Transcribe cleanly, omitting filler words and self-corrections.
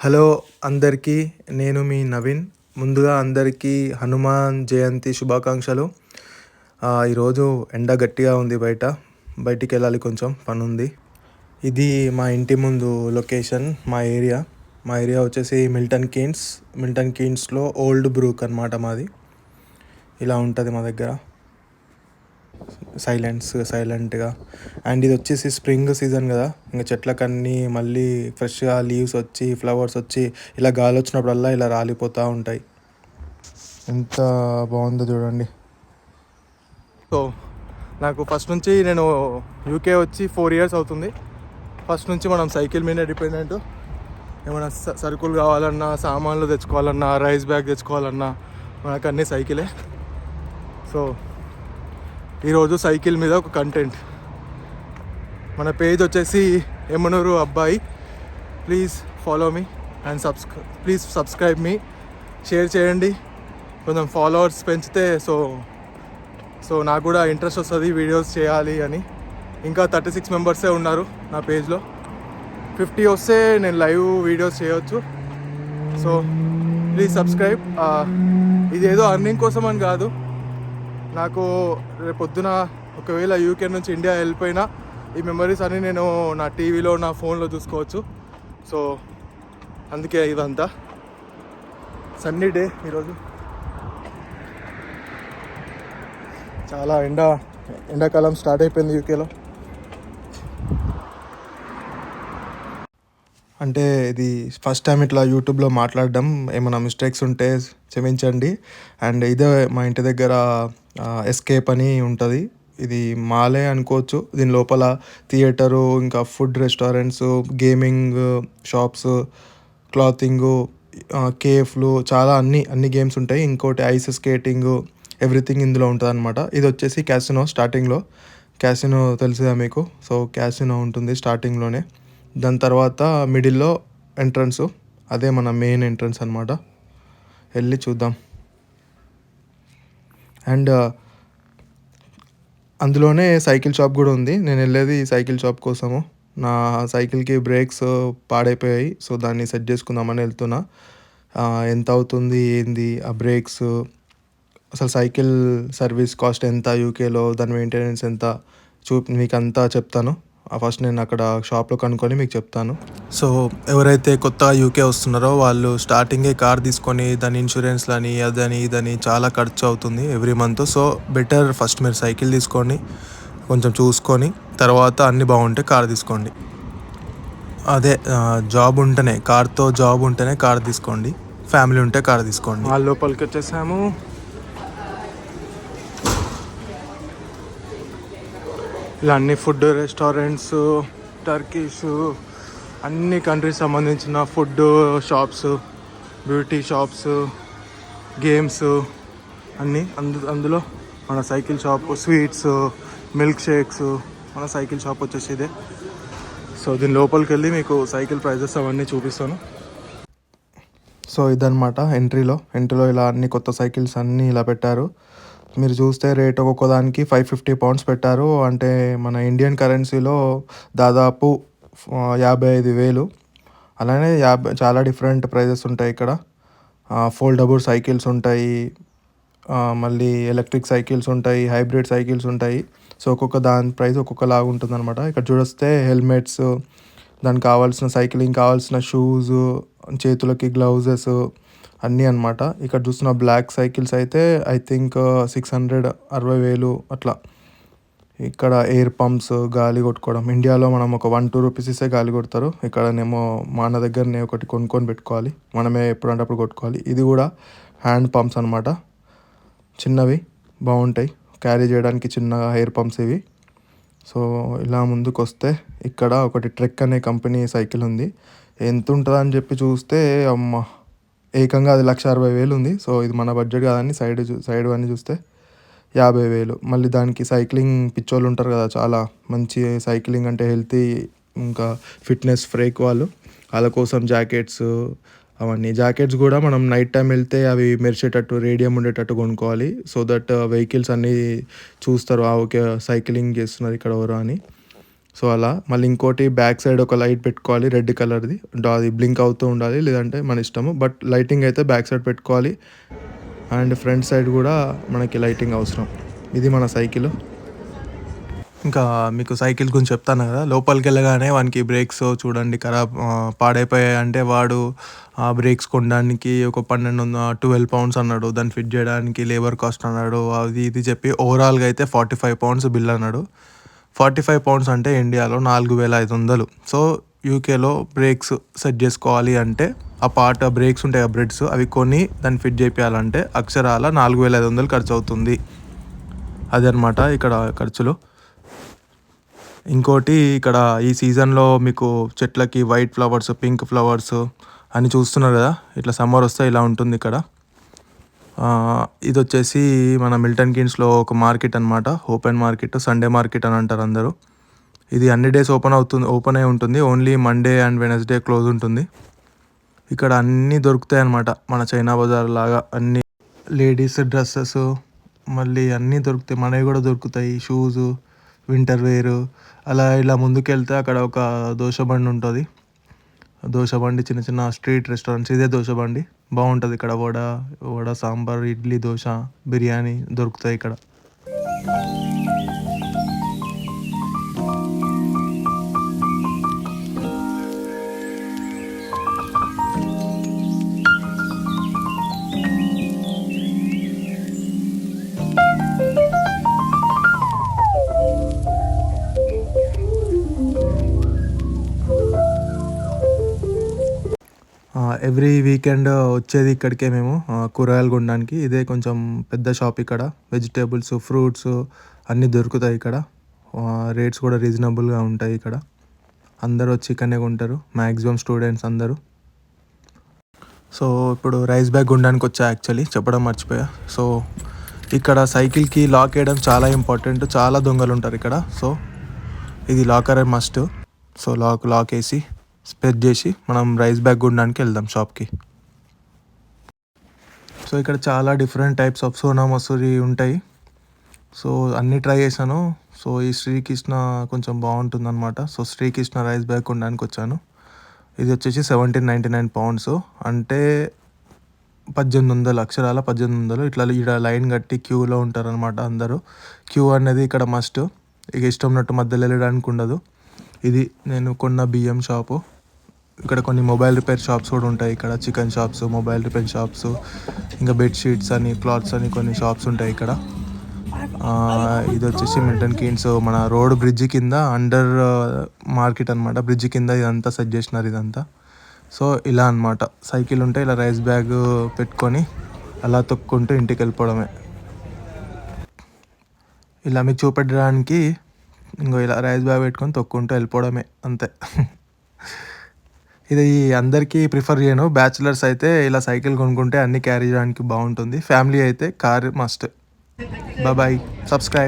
Hello అందరికీ, నేను మీ నవీన్. ముందుగా అందరికీ హనుమాన్ జయంతి శుభాకాంక్షలు. ఈరోజు ఎండ గట్టిగా ఉంది, బయటికి వెళ్ళాలి, కొంచెం పని ఉంది. ఇది మా ఇంటి ముందు లొకేషన్, మా ఏరియా వచ్చేసి మిల్టన్ కీన్స్లో ఓల్డ్ బ్రూక్ అనమాట మాది. ఇలా ఉంటుంది మా దగ్గర, సైలెంట్గా. అండ్ ఇది వచ్చేసి స్ప్రింగ్ సీజన్ కదా, ఇంకా చెట్లకన్నీ మళ్ళీ ఫ్రెష్గా లీవ్స్ వచ్చి ఫ్లవర్స్ వచ్చి ఇలా గాలి వచ్చినప్పుడల్లా ఇలా రాలిపోతూ ఉంటాయి. ఎంత బాగుందో చూడండి. సో నాకు ఫస్ట్ నుంచి, నేను యూకే వచ్చి 4 years అవుతుంది. ఫస్ట్ నుంచి మనం సైకిల్ మీదే డిపెండెంట్. ఏమైనా సరుకులు కావాలన్నా, సామాన్లు తెచ్చుకోవాలన్నా, రైస్ బ్యాగ్ తెచ్చుకోవాలన్నా మనకు అన్నీ సైకిలే. సో ఈరోజు సైకిల్ మీద ఒక కంటెంట్. మన పేజ్ వచ్చేసి ఎమ్మనూరు అబ్బాయి. Please follow me and please subscribe me, share చేయండి. కొంచెం ఫాలోవర్స్ పెంచితే సో నాకు కూడా ఇంట్రెస్ట్ వస్తుంది వీడియోస్ చేయాలి అని. ఇంకా 36 మెంబర్సే ఉన్నారు నా పేజ్లో. 50 వస్తే నేను లైవ్ వీడియోస్ చేయవచ్చు. So please subscribe. ఇదేదో అర్నింగ్ కోసం అని కాదు, నాకు రేపొద్దున ఒకవేళ యూకే నుంచి ఇండియా వెళ్ళిపోయినా ఈ మెమరీస్ అన్నీ నేను నా టీవీలో, నా ఫోన్లో చూసుకోవచ్చు. సో అందుకే ఇదంతా. సన్నీ డే ఈరోజు. చాలా ఎండాకాలం స్టార్ట్ అయిపోయింది యూకేలో. అంటే ఇది ఫస్ట్ టైం ఇట్లా యూట్యూబ్లో మాట్లాడడం, ఏమైనా మిస్టేక్స్ ఉంటే క్షమించండి. అండ్ ఇదే మా ఇంటి దగ్గర ఎస్కేప్ అని ఉంటుంది. ఇది మాలే అనుకోవచ్చు. దీని లోపల థియేటరు, ఇంకా food restaurants, gaming shops, clothing, కేఫ్లు, చాలా అన్ని గేమ్స్ ఉంటాయి. ఇంకోటి ఐస్ స్కేటింగ్, ఎవ్రీథింగ్ ఇందులో ఉంటుంది అనమాట. ఇది వచ్చేసి క్యాసినో. స్టార్టింగ్లో క్యాసినో తెలుసుగా మీకు. సో క్యాసినో ఉంటుంది స్టార్టింగ్లోనే. దాని తర్వాత మిడిల్లో ఎంట్రన్స్, అదే మన మెయిన్ ఎంట్రన్స్ అనమాట. వెళ్ళి చూద్దాం. అండ్ అందులోనే సైకిల్ షాప్ కూడా ఉంది. నేను వెళ్ళేది సైకిల్ షాప్ కోసము. నా సైకిల్కి బ్రేక్స్ పాడైపోయాయి, సో దాన్ని సెట్ చేసుకుందామని వెళ్తున్నా. ఎంత అవుతుంది ఏంది ఆ బ్రేక్స్, అసలు సైకిల్ సర్వీస్ కాస్ట్ ఎంత యూకేలో, దాని మెయింటెనెన్స్ ఎంత మీకు అంతా చెప్తాను. ఫస్ట్ నేను అక్కడ షాప్లో కనుక్కొని మీకు చెప్తాను. సో ఎవరైతే కొత్త యూకే వస్తున్నారో వాళ్ళు స్టార్టింగే కార్ తీసుకొని దాని ఇన్సూరెన్స్లని ఇదని చాలా ఖర్చు అవుతుంది every month. So better first మీరు సైకిల్ తీసుకోండి, కొంచెం చూసుకొని, తర్వాత అన్నీ బాగుంటే కార్ తీసుకోండి. అదే కార్తో జాబ్ ఉంటేనే కార్ తీసుకోండి, ఫ్యామిలీ ఉంటే కార్ తీసుకోండి. వాళ్ళ లోపలికి వచ్చేసాము. ఇలా అన్ని ఫుడ్ రెస్టారెంట్స్, టర్కిష్, అన్ని కంట్రీస్ సంబంధించిన food shops, beauty shops, games అన్నీ. అందులో మన cycle shop, sweets, milk shakes, మన సైకిల్ షాప్ వచ్చేసి ఇదే. సో దీని లోపలికి వెళ్ళి మీకు సైకిల్ ప్రైజెస్ అవన్నీ చూపిస్తాను. సో ఇదన్నమాట ఎంట్రీలో ఇలా అన్ని కొత్త సైకిల్స్ అన్నీ ఇలా పెట్టారు. మీరు చూస్తే రేట్ ఒక్కొక్క దానికి £550 పెట్టారు. అంటే మన ఇండియన్ కరెన్సీలో దాదాపు 55,000. అలానే చాలా డిఫరెంట్ ప్రైజెస్ ఉంటాయి ఇక్కడ. ఫోల్డబుల్ సైకిల్స్ ఉంటాయి, మళ్ళీ ఎలక్ట్రిక్ సైకిల్స్ ఉంటాయి, హైబ్రిడ్ సైకిల్స్ ఉంటాయి. సో ఒక్కొక్క దాని ప్రైస్ ఒక్కొక్కలాగా ఉంటుంది అనమాట. ఇక్కడ చూస్తే హెల్మెట్స్, దానికి కావాల్సిన సైక్లింగ్ కావాల్సిన షూస్, చేతులకి గ్లౌజెస్ అన్నీ అనమాట. ఇక్కడ చూస్తున్న బ్లాక్ సైకిల్స్ అయితే ఐ థింక్ 60,000 అట్లా. ఇక్కడ ఎయిర్ పంప్స్, గాలి కొట్టుకోవడం. ఇండియాలో మనం ఒక 1-2 రూపీస్ ఇస్తే గాలి కొడతారు, ఇక్కడనేమో మన దగ్గరనే ఒకటి కొనుక్కొని పెట్టుకోవాలి, మనమే ఎప్పుడంటే అప్పుడు కొట్టుకోవాలి. ఇది కూడా హ్యాండ్ పంప్స్ అనమాట, చిన్నవి బాగుంటాయి క్యారీ చేయడానికి, చిన్నగా ఎయిర్ పంప్స్ ఇవి. సో ఇలా ముందుకు వస్తే ఇక్కడ ఒకటి ట్రెక్ అనే కంపెనీ సైకిల్ ఉంది. ఎంత ఉంటుందని చెప్పి చూస్తే అమ్మ, ఏకంగా అది 1,60,000 ఉంది. సో ఇది మన బడ్జెట్ కాదని సైడ్ అన్నీ చూస్తే 50,000. మళ్ళీ దానికి సైక్లింగ్ పిచ్చోళ్ళు ఉంటారు కదా, చాలా మంచి సైక్లింగ్ అంటే హెల్తీ, ఇంకా ఫిట్నెస్ ఫ్రేక్ వాళ్ళ కోసం జాకెట్స్, అవన్నీ. జాకెట్స్ కూడా మనం నైట్ టైం వెళ్తే అవి మెరిసేటట్టు, రేడియం ఉండేటట్టు కొనుక్కోవాలి. సో దట్ వెహికల్స్ అన్నీ చూస్తారు, ఓకే సైక్లింగ్ చేస్తున్నారు ఇక్కడ ఎవరు అని. సో అలా మళ్ళీ ఇంకోటి బ్యాక్ సైడ్ ఒక లైట్ పెట్టుకోవాలి రెడ్ కలర్ది, అది బ్లింక్ అవుతూ ఉండాలి, లేదంటే మన ఇష్టము. బట్ లైటింగ్ అయితే బ్యాక్ సైడ్ పెట్టుకోవాలి, అండ్ ఫ్రంట్ సైడ్ కూడా మనకి లైటింగ్ అవసరం. ఇది మన సైకిల్. ఇంకా మీకు సైకిల్ గురించి చెప్తాను కదా, లోపలికి వెళ్ళగానే వానికి బ్రేక్స్ చూడండి ఖరాబ్ పాడైపోయాయి అంటే వాడు ఆ బ్రేక్స్ కొనడానికి ఒక 12 pounds అన్నాడు, దాన్ని ఫిట్ చేయడానికి లేబర్ కాస్ట్ అన్నాడు, అది ఇది చెప్పి ఓవరాల్గా అయితే 45 pounds బిల్ అన్నాడు. 45 pounds అంటే ఇండియాలో 4,500. సో యూకేలో బ్రేక్స్ సెట్ చేసుకోవాలి అంటే ఆ బ్రేక్స్ ఉంటాయి ఆ బ్రెడ్స్, అవి కొని దాన్ని ఫిట్ చేయించాలంటే అక్షరాల 4,500 ఖర్చు అవుతుంది. అదనమాట ఇక్కడ ఖర్చులు. ఇంకోటి ఇక్కడ ఈ సీజన్లో మీకు చెట్లకి వైట్ ఫ్లవర్స్, పింక్ ఫ్లవర్స్ అని చూస్తున్నారు కదా, ఇట్లా సమ్మర్ వస్తే ఇలా ఉంటుంది ఇక్కడ. ఇది వచ్చేసి మన మిల్టన్ కీన్స్లో ఒక మార్కెట్ అనమాట, ఓపెన్ మార్కెట్, సండే మార్కెట్ అని అంటారు అందరూ. ఇది అన్ని డేస్ ఓపెన్ అయి ఉంటుంది, only Monday and Wednesday close ఉంటుంది. ఇక్కడ అన్నీ దొరుకుతాయి అన్నమాట, మన చైనా బజార్ లాగా అన్ని లేడీస్ డ్రెస్సెస్ మళ్ళీ అన్నీ దొరుకుతాయి, మనవి కూడా దొరుకుతాయి, షూస్, వింటర్ వేరు. అలా ఇలా ముందుకెళ్తే అక్కడ ఒక దోశ బండి ఉంటుంది, దోశ బండి, చిన్న చిన్న స్ట్రీట్ రెస్టారెంట్స్, ఇదే దోశ బండి బాగుంటుంది ఇక్కడ. వడ సాంబార్, ఇడ్లీ, దోశ, బిర్యానీ దొరుకుతాయి ఇక్కడ. ఎవ్రీ వీకెండ్ వచ్చేది ఇక్కడికే మేము కూరగాయలు కొనడానికి. ఇదే కొంచెం పెద్ద షాప్ ఇక్కడ, వెజిటేబుల్స్, ఫ్రూట్స్ అన్నీ దొరుకుతాయి ఇక్కడ. రేట్స్ కూడా రీజనబుల్గా ఉంటాయి ఇక్కడ. అందరూ వచ్చి ఇక్కడనే కొంటారు, మ్యాక్సిమం స్టూడెంట్స్ అందరూ. సో ఇప్పుడు రైస్ బ్యాగ్ కొనడానికి వచ్చా, యాక్చువల్లీ చెప్పడం మర్చిపోయా. సో ఇక్కడ సైకిల్కి లాక్ వేయడం చాలా ఇంపార్టెంట్, చాలా దొంగలు ఉంటారు ఇక్కడ. సో ఇది లాకర్ మస్ట్. సో లాక్ వేసి స్పెడ్ చేసి మనం రైస్ బ్యాగ్ కొనడానికి వెళ్దాం షాప్కి. సో ఇక్కడ చాలా different types of Sona Masoori ఉంటాయి. సో అన్నీ ట్రై చేశాను. సో ఈ శ్రీకృష్ణ కొంచెం బాగుంటుందన్నమాట. సో శ్రీకృష్ణ రైస్ బ్యాగ్ కొనడానికి వచ్చాను. ఇది వచ్చేసి 1799 pounds, అంటే 1800, అక్షరాల 1800. ఇట్లా ఇక్కడ లైన్ కట్టి క్యూలో ఉంటారనమాట అందరూ. క్యూ అనేది ఇక్కడ మస్ట్, ఇక ఇష్టం ఉన్నట్టు మధ్యలో వెళ్ళడానికి ఉండదు. ఇది నేను కొన్న బియ్యం షాపు. ఇక్కడ కొన్ని మొబైల్ రిపేర్ షాప్స్ కూడా ఉంటాయి ఇక్కడ, chicken shops, mobile repair shops, ఇంకా బెడ్షీట్స్ అని, క్లాత్స్ అని కొన్ని షాప్స్ ఉంటాయి ఇక్కడ. ఇది వచ్చేసి మిల్టన్ కీన్స్ మన రోడ్ బ్రిడ్జి కింద అండర్ మార్కెట్ అనమాట, బ్రిడ్జి కింద ఇదంతా సెట్ చేసినారు ఇదంతా. సో ఇలా అనమాట, సైకిల్ ఉంటే ఇలా రైస్ బ్యాగ్ పెట్టుకొని అలా తొక్కుంటూ ఇంటికి వెళ్ళిపోవడమే. ఇలా మీకు చూపెట్టడానికి ఇలా రైస్ బ్యాగ్ పెట్టుకొని తొక్కుంటూ వెళ్ళిపోవడమే, అంతే. ఇది అందరికీ ప్రిఫర్ చేయను, బ్యాచులర్స్ అయితే ఇలా సైకిల్ కొనుక్కుంటే అన్నీ క్యారీ చేయడానికి బాగుంటుంది, ఫ్యామిలీ అయితే కార్ మస్ట్. Bye, subscribe.